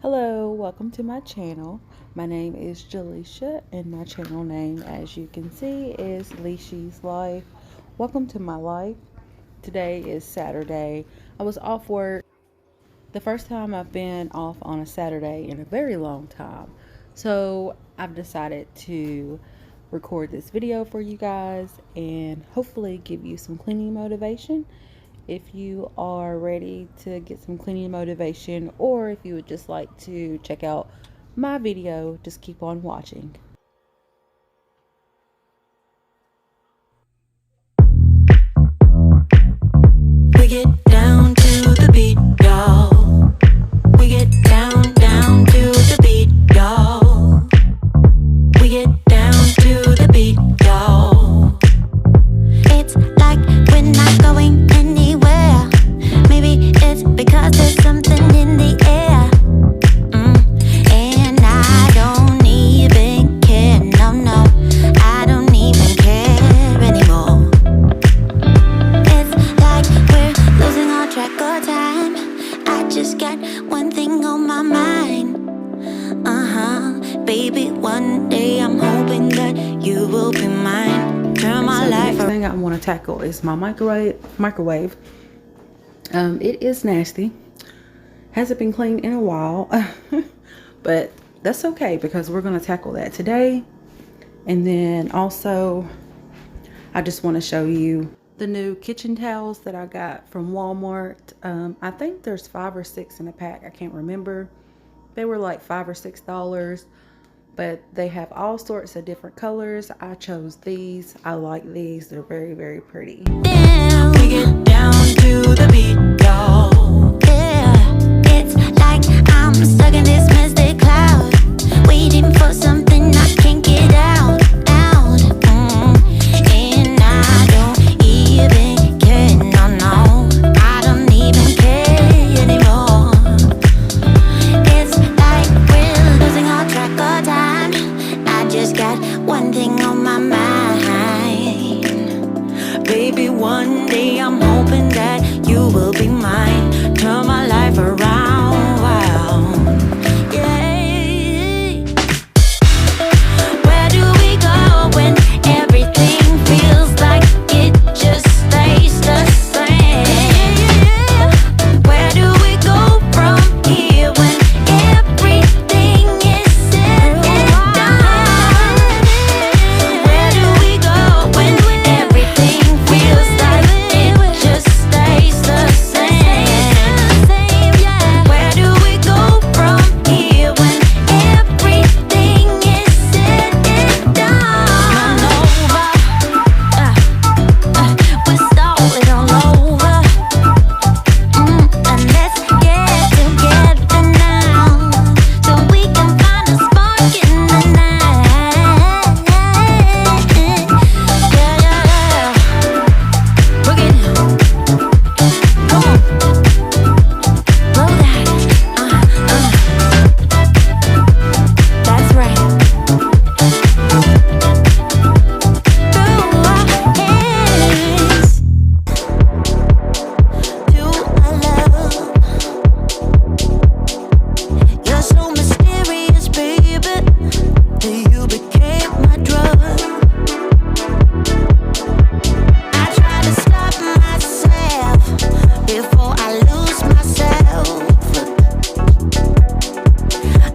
Hello, welcome to my channel. My name is Jaleisha, and my channel name, as you can see, is Leishy's Life. Welcome to my life. Today is Saturday. I was off work. The first time I've been off on a Saturday in a very long time. So I've decided to record this video for you guys and hopefully give you some cleaning motivation. If you are ready to get some cleaning motivation, or if you would just like to check out my video, just keep on watching. We get down to the beat, y'all. We get down, down to the beat, y'all. We get down to the beat, y'all. It's like we're not going anywhere. Maybe it's because there's something in the air. And I don't even care, no, no. I don't even care anymore. It's like we're losing all track of time. I just got one thing on my mind. Baby, one day I'm hoping that you will be mine. Turn my life around. The next thing I want to tackle is my microwave. It is nasty. Hasn't been cleaned in a while. But that's okay because we're going to tackle that today. And then also, I just want to show you the new kitchen towels that I got from Walmart. I think there's 5 or 6 in a pack. I can't remember. They were like $5 or $6, but they have all sorts of different colors. I chose these. I like these. They're very, very pretty. Damn, we get down to the beat, y'all. Yeah, it's like I'm stuck in this misty cloud, waiting for something I can't get out. And I don't even care, no, no. I don't even care anymore. It's like we're losing all track of time. I just got one thing on my mind. Baby, one day I'm hoping that you will be mine. Turn my life around, wow. Yeah. Where do we go when everything feels like it just stays the same? Where do we go from here when everything is said and done? Where do we go when everything feels like it just stays the same? Where do we go from here when everything is said and done? We're starting all over. And let's get together now, so we can find a spark in the night. Yeah. Bring it. Come on. Blow that. That's right. Through our hands to our love. You're so mysterious, baby. You became my drug. I try to stop myself before I lose myself.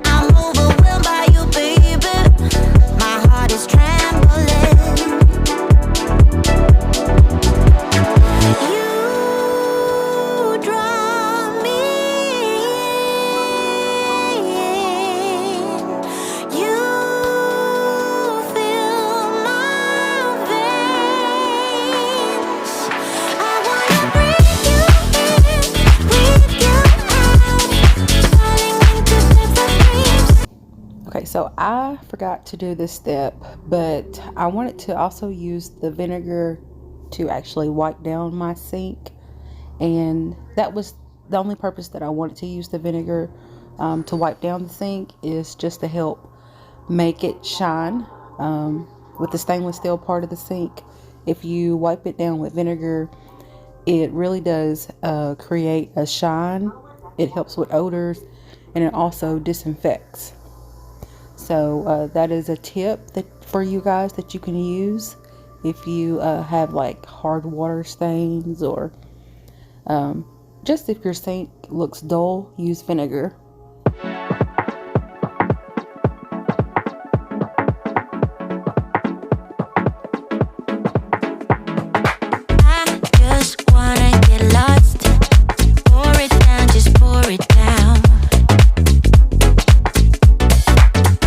I'm overwhelmed by you, baby. My heart is trembling. You draw me in. You fill my veins. I wanna bring you in, with you out, falling into different dreams. Okay, so I forgot to do this step, but I wanted to also use the vinegar to actually wipe down my sink. And that was the only purpose that I wanted to use the vinegar to wipe down the sink, is just to help make it shine with the stainless steel part of the sink. If you wipe it down with vinegar, it really does create a shine. It helps with odors, and it also disinfects. So that is a tip that for you guys that you can use if you have like hard water stains, or just if your sink looks dull, use vinegar. I just wanna get lost. Pour it down, just pour it down.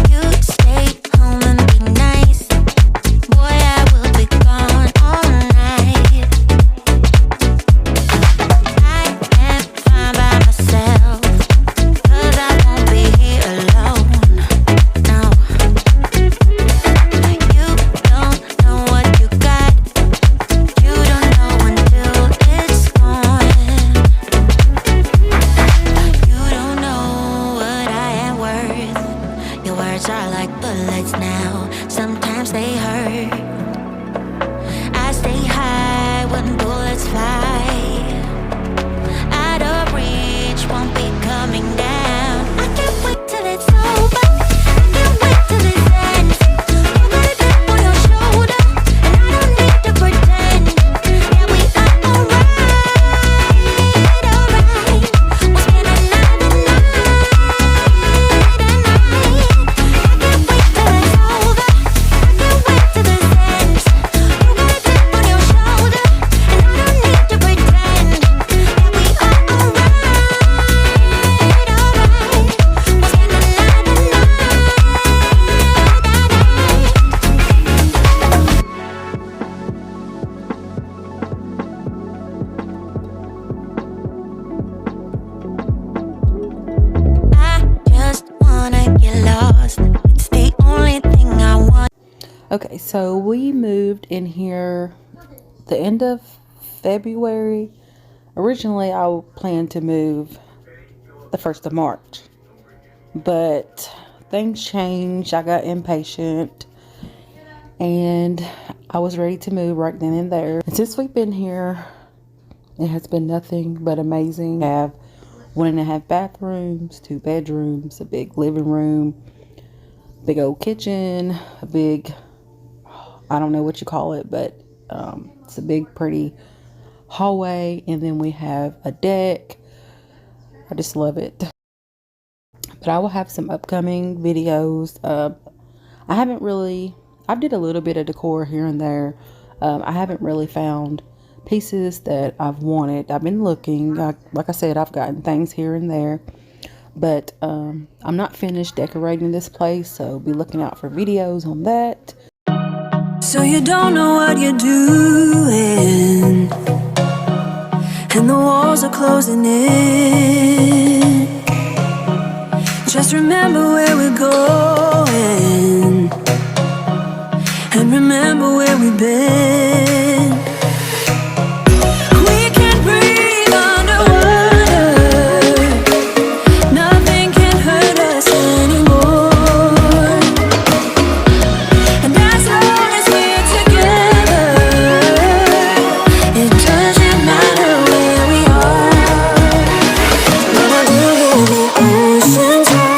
You stay home and be nice. Boy, I will be gone all night. I can't find by myself, 'cause I won't be here alone. No. You don't know what you got. You don't know until it's gone. You don't know what I am worth. Your words are like bullets now. Sometimes they hurt. I stay high when bullets fly. Out of reach, won't be coming down. I can't wait till it's over. I can't wait till it ends. You got a chip on your shoulder, and I don't need to pretend. Yeah, we are alright, alright. We'll spend another night tonight. I can't wait till it's over. I can't wait till this ends. You got a chip on your shoulder, and I don't need to pretend. Yeah, we are alright, alright. We'll spend another night tonight. I just wanna get lost. It's the only thing I want. Okay, so we moved in here the end of February. Originally, I planned to move the 1st of March, but things changed. I got impatient, and I was ready to move right then and there. And since we've been here, it has been nothing but amazing. I have 1.5 bathrooms, 2 bedrooms, a big living room, big old kitchen, a big, I don't know what you call it, but it's a big pretty hallway, and then we have a deck. I just love it. But I will have some upcoming videos. I did a little bit of decor here and there. I haven't really found pieces that I've wanted. I've been looking, like I said, I've gotten things here and there, but I'm not finished decorating this place, so be looking out for videos on that. So you don't know what you're doing, and the walls are closing in. Just remember where we're going, and remember where we've been. We can breathe underwater. Nothing can hurt us anymore. And as long as we're together, it doesn't matter where we are. We're the ocean's high.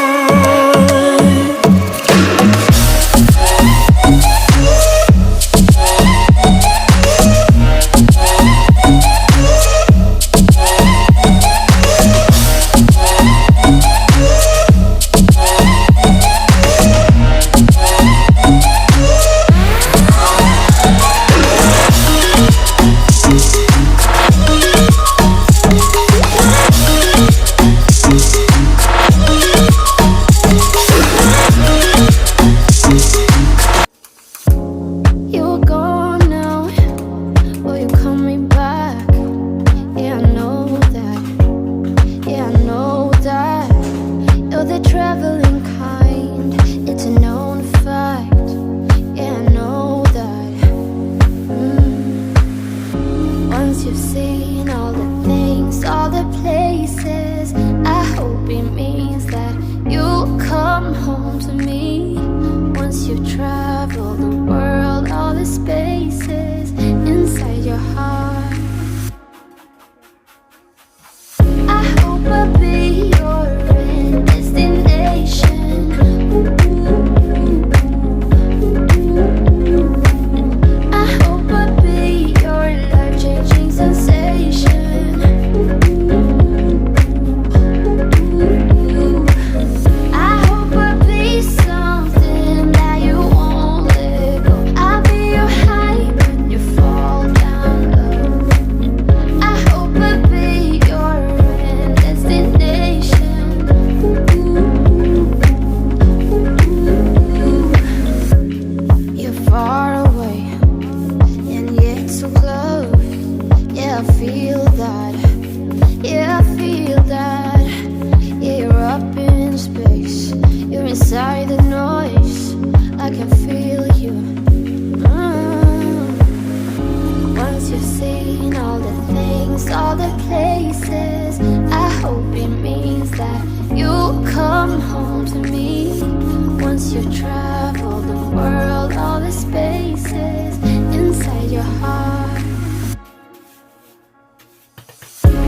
as you travel the world, all the spaces inside your heart.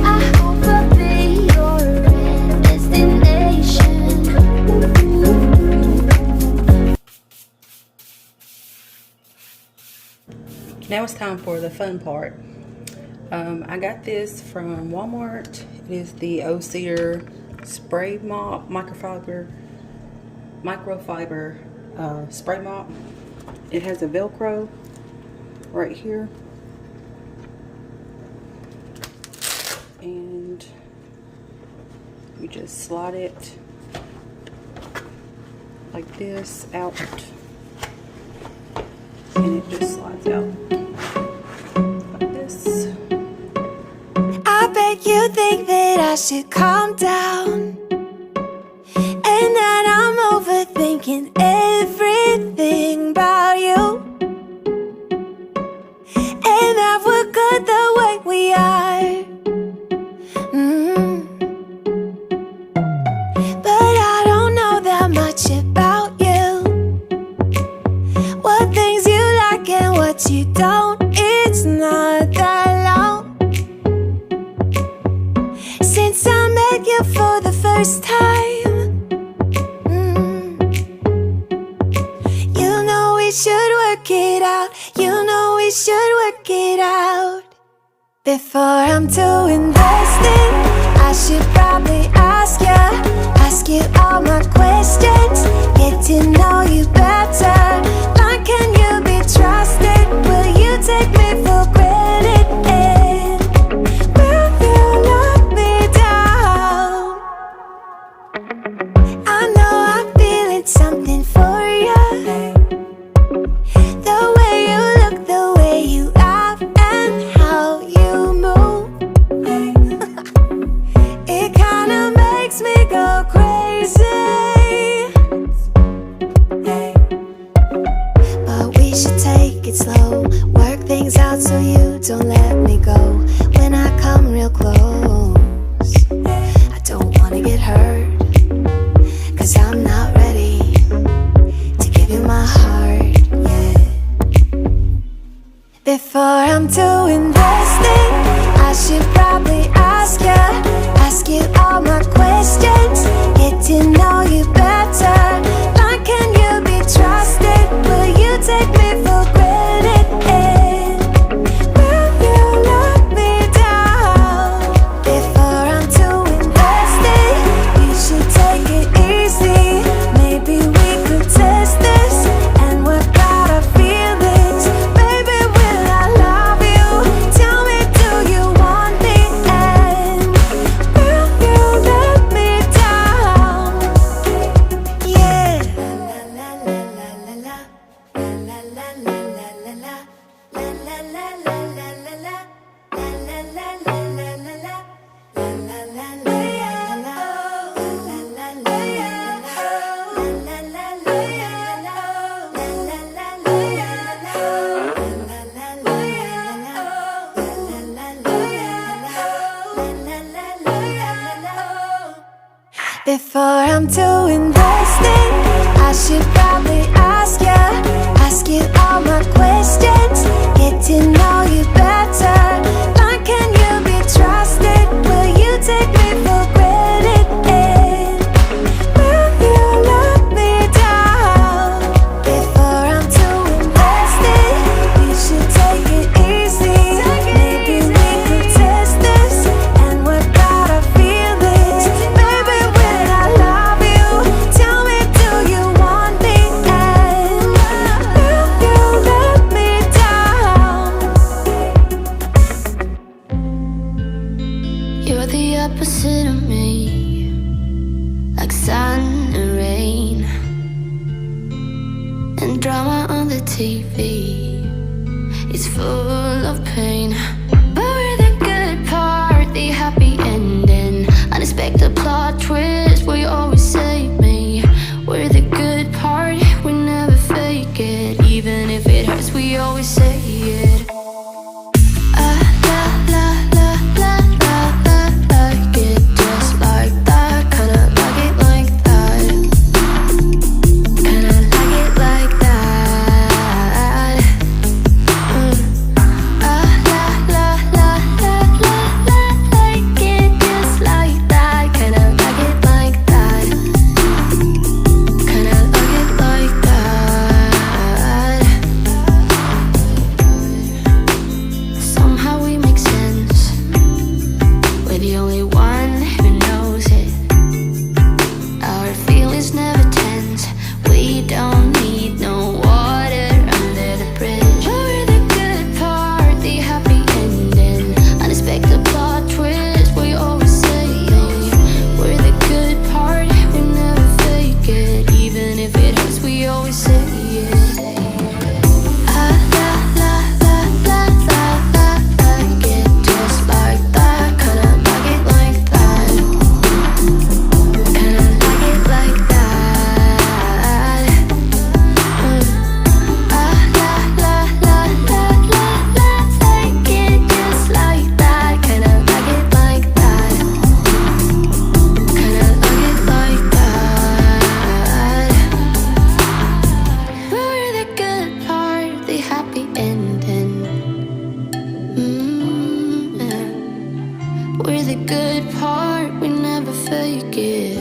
I hope I'll be your destination. Now it's time for the fun part. I got this from Walmart. It is the O-cedar spray mop, microfiber spray mop. It has a Velcro right here, and you just slide it like this out, and it just slides out like this. I bet you think that I should calm down, and that I'm overthinking everything about you, and that we're good the way we are. But I don't know that much about you, what things you like and what you don't. It's not that long since I met you for the first time. You know we should work it out. You know we should work it out. Before I'm too invested, I should probably ask you all my questions, get to know you better. Like, can you be trusted? Will you take me for granted? And will you let me down? I know I'm feeling something for you. The way you look, the way you laugh, and how you move, it kinda makes me go crazy. But we should take it slow, work things out so you don't let me go. When I come real close, I don't wanna get hurt, 'cause I'm not ready to give you my heart yet. Before I'm too invested, I should probably ask you all my questions, get to know you better. Like, can you be trusted? Will you take me for granted? And will you let me down? Before I'm too invested, you should take it easy. Maybe we could test this and work out our feelings. Baby, will I love you? Tell me, do you want me? And will you let me down? Yeah. La la la la la la la la la la la la la la la la la la Before I'm too invested, I should probably ask you all my questions, get to know you better. Like, can you be trusted? Will you take me for granted? And will you let me down? Before I'm too invested, you should take it easy. Maybe we could test this and work out our feelings. Baby, will I love you? Tell me, do you want me? And will you let me down? You're the opposite of me, like sun and rain, and drama on the TV. It's full of pain, but we're the good part, the happy ending. Unexpected plot twist, will you always save me? We're the good part, we never fake it. Even if it hurts, we always say it. La la la la la la, like it just like that. Kinda like it like that. Kinda We don't need no water under the bridge. We're the good part, the happy ending. Unexpected plot twist, we always say. We're the good part, we never fake it. Even if it hurts, we always say it. Ah, la, la, la, la, la, la, like it just like that. Kinda like it like that. Kinda like it like that. Ah, la, la, la, la, la, la, like it just like that. Kinda like it like that. Kinda like it like that. We're the good part, the happy ending. Yeah. We're the good part, we never fake it.